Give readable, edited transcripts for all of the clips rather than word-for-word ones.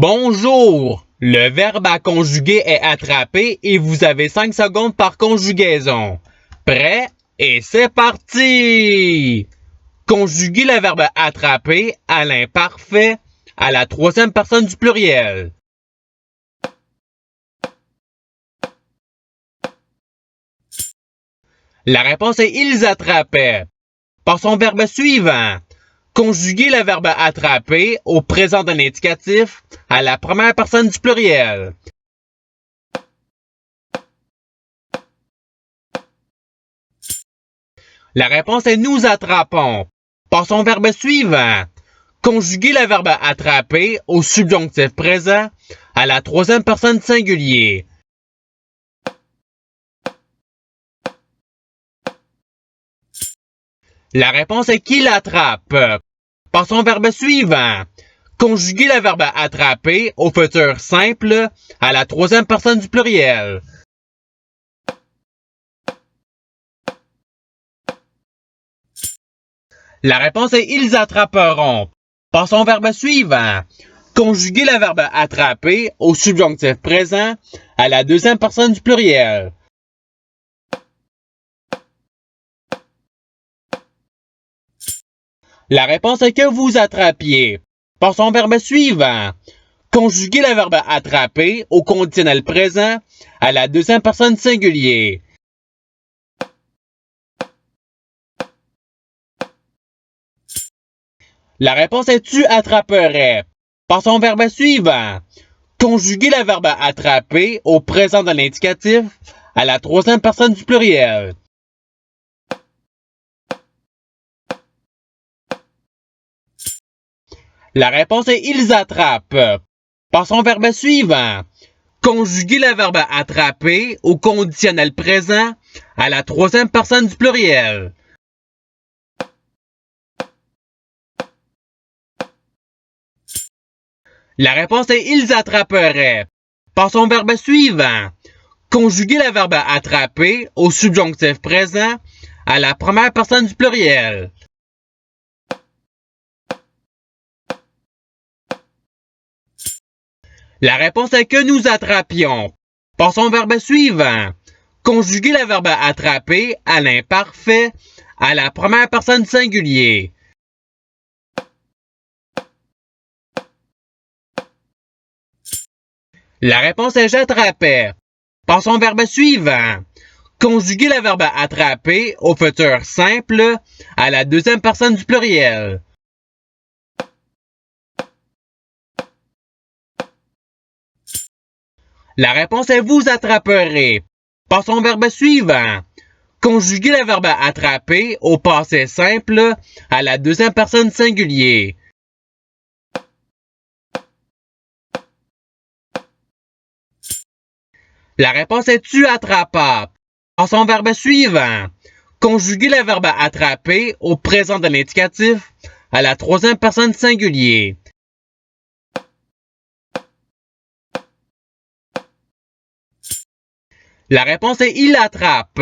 Bonjour! Le verbe à conjuguer est attrapé et vous avez 5 secondes par conjugaison. Prêt? Et c'est parti! Conjuguez le verbe attraper à l'imparfait à la troisième personne du pluriel. La réponse est ils attrapaient. Passons au verbe suivant. Conjuguez le verbe attraper au présent d'un indicatif à la première personne du pluriel. La réponse est nous attrapons. Passons au verbe suivant. Conjuguez le verbe attraper au subjonctif présent à la troisième personne singulier. La réponse est qu'il attrape. Passons au verbe suivant. Conjuguez le verbe attraper au futur simple à la troisième personne du pluriel. La réponse est ils attraperont. Passons au verbe suivant. Conjuguez le verbe attraper au subjonctif présent à la deuxième personne du pluriel. La réponse est que vous attrapiez. Passons au verbe suivant. Conjuguez le verbe attraper au conditionnel présent à la deuxième personne singulier. La réponse est tu attraperais. Passons au verbe suivant. Conjuguez le verbe attraper au présent de l'indicatif à la troisième personne du pluriel. La réponse est ils attrapent. Passons au verbe suivant. Conjuguez le verbe attraper au conditionnel présent à la troisième personne du pluriel. La réponse est ils attraperaient. Passons au verbe suivant. Conjuguez le verbe attraper au subjonctif présent à la première personne du pluriel. La réponse est que nous attrapions. Passons au verbe suivant. Conjuguez le verbe attraper à l'imparfait à la première personne singulier. La réponse est j'attrapais. Passons au verbe suivant. Conjuguez le verbe attraper au futur simple à la deuxième personne du pluriel. La réponse est vous attraperez. Passons au verbe suivant. Conjuguez le verbe attraper au passé simple à la deuxième personne singulier. La réponse est tu attrapa. Passons au verbe suivant. Conjuguez le verbe attraper au présent de l'indicatif à la troisième personne singulier. La réponse est il attrape.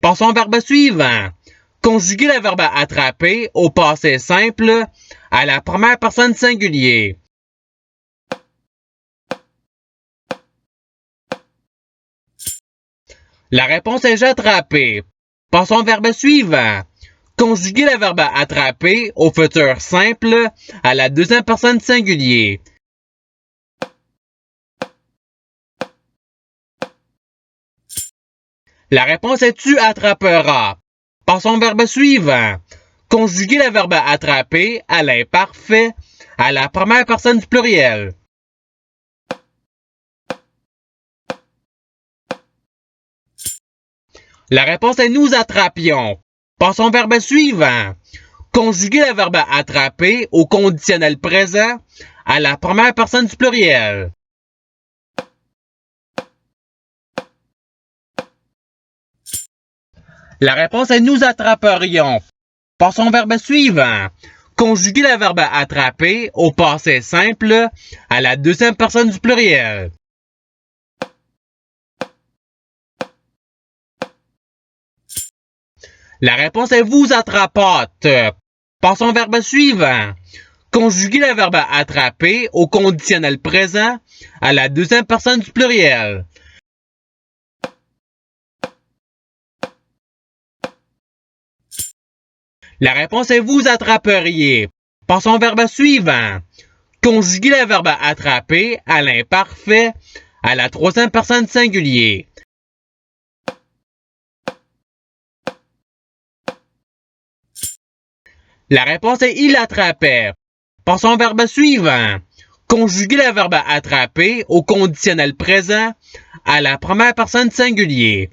Passons au verbe suivant. Conjuguez le verbe attraper au passé simple à la première personne singulier. La réponse est j'attrapais. Passons au verbe suivant. Conjuguez le verbe attraper au futur simple à la deuxième personne singulier. La réponse est tu attraperas. Passons au verbe suivant. Conjuguez le verbe attraper à l'imparfait à la première personne du pluriel. La réponse est nous attrapions. Passons au verbe suivant. Conjuguez le verbe attraper au conditionnel présent à la première personne du pluriel. La réponse est nous attraperions. Passons au verbe suivant. Conjuguez le verbe attraper au passé simple à la deuxième personne du pluriel. La réponse est vous attrapote. Passons au verbe suivant. Conjuguer le verbe attraper au conditionnel présent à la deuxième personne du pluriel. La réponse est vous attraperiez. Passons au verbe suivant. Conjuguer le verbe attraper à l'imparfait à la troisième personne singulier. La réponse est il attrapait. Passons au verbe suivant. Conjuguer le verbe attraper au conditionnel présent à la première personne singulier.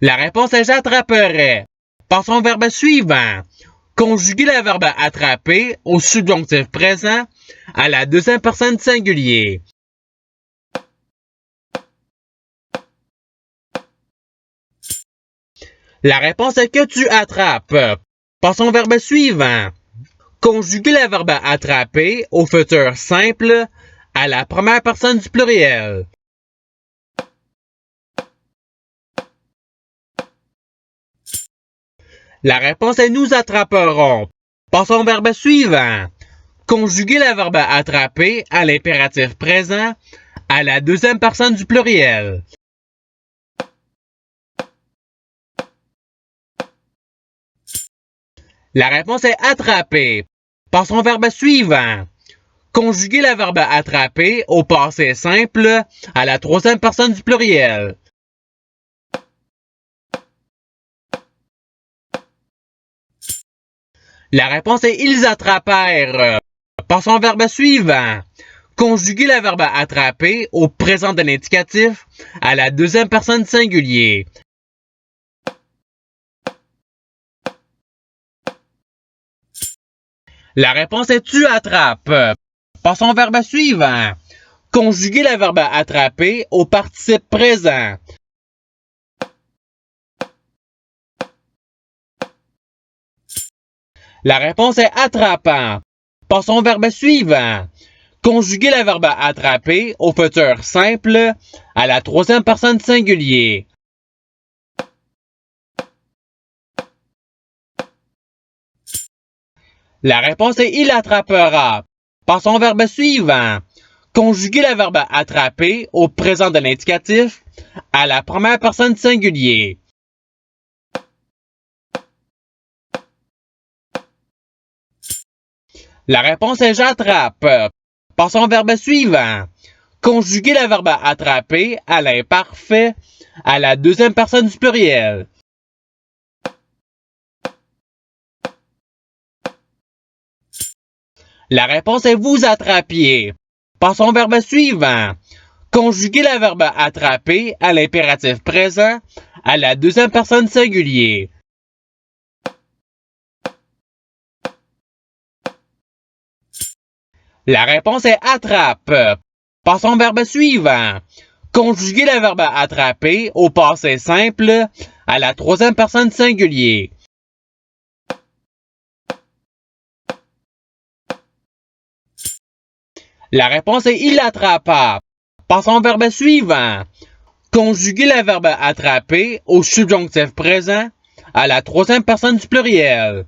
La réponse est j'attraperais. Passons au verbe suivant. Conjuguer le verbe attraper au subjonctif présent à la deuxième personne singulier. La réponse est que tu attrapes. Passons au verbe suivant. Conjuguer le verbe attraper au futur simple à la première personne du pluriel. La réponse est nous attraperons. Passons au verbe suivant. Conjuguer le verbe attraper à l'impératif présent à la deuxième personne du pluriel. La réponse est attraper. Passons au verbe suivant. Conjuguer le verbe attraper au passé simple à la troisième personne du pluriel. La réponse est ils attrapèrent. Passons au verbe suivant. Conjuguer le verbe attraper au présent de l'indicatif à la deuxième personne singulier. La réponse est tu attrapes. Passons au verbe suivant. Conjuguer le verbe attraper au participe présent. La réponse est attrapant. Passons au verbe suivant. Conjuguer le verbe attraper au futur simple à la troisième personne singulier. La réponse est il attrapera. Passons au verbe suivant. Conjuguer le verbe attraper au présent de l'indicatif à la première personne singulier. La réponse est j'attrape. Passons au verbe suivant. Conjuguer le verbe attraper à l'imparfait à la deuxième personne du pluriel. La réponse est vous attrapiez. Passons au verbe suivant. Conjuguer le verbe attraper à l'impératif présent à la deuxième personne singulier. La réponse est attrape. Passons au verbe suivant. Conjuguer le verbe attraper au passé simple à la troisième personne singulier. La réponse est il attrapa. Passons au verbe suivant. Conjuguer le verbe attraper au subjonctif présent à la troisième personne du pluriel.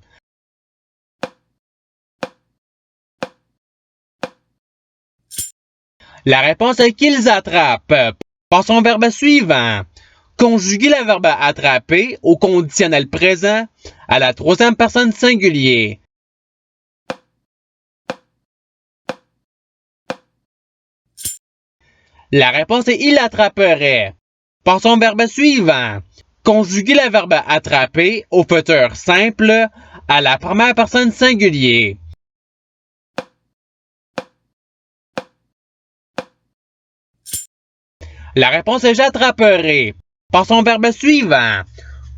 La réponse est qu'ils attrapent. Passons au verbe suivant. Conjuguer le verbe attraper au conditionnel présent à la troisième personne singulier. La réponse est il attraperait. Passons au verbe suivant. Conjuguer le verbe attraper au futur simple à la première personne singulier. La réponse est j'attraperai. Passons au verbe suivant.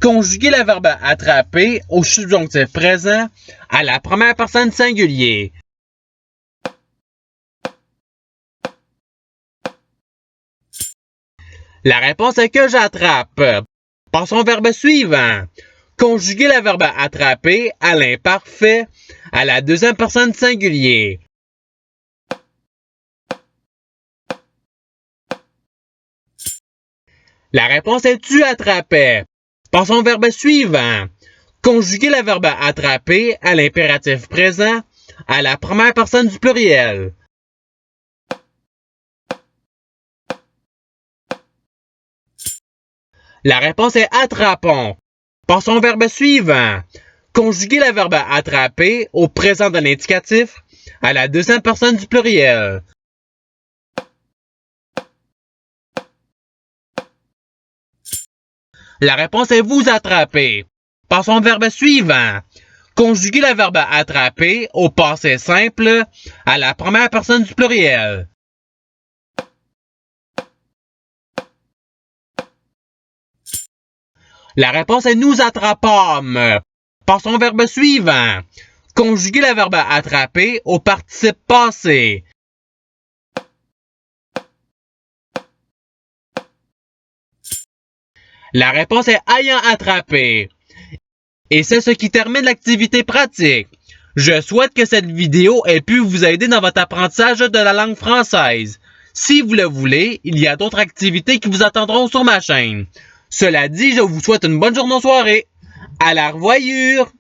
Conjuguer le verbe attraper au subjonctif présent à la première personne singulier. La réponse est que j'attrape. Passons au verbe suivant. Conjuguer le verbe attraper à l'imparfait à la deuxième personne singulier. La réponse est tu attrapais. Passons au verbe suivant. Conjuguer le verbe attraper à l'impératif présent à la première personne du pluriel. La réponse est attrapons. Passons au verbe suivant. Conjuguer le verbe attraper au présent de l'indicatif à la deuxième personne du pluriel. La réponse est vous attraper. Passons au verbe suivant. Conjuguer le verbe attraper au passé simple à la première personne du pluriel. La réponse est nous attrapâmes. Passons au verbe suivant. Conjuguer le verbe attraper au participe passé. La réponse est ayant attrapé. Et c'est ce qui termine l'activité pratique. Je souhaite que cette vidéo ait pu vous aider dans votre apprentissage de la langue française. Si vous le voulez, il y a d'autres activités qui vous attendront sur ma chaîne. Cela dit, je vous souhaite une bonne journée ou soirée. À la revoyure!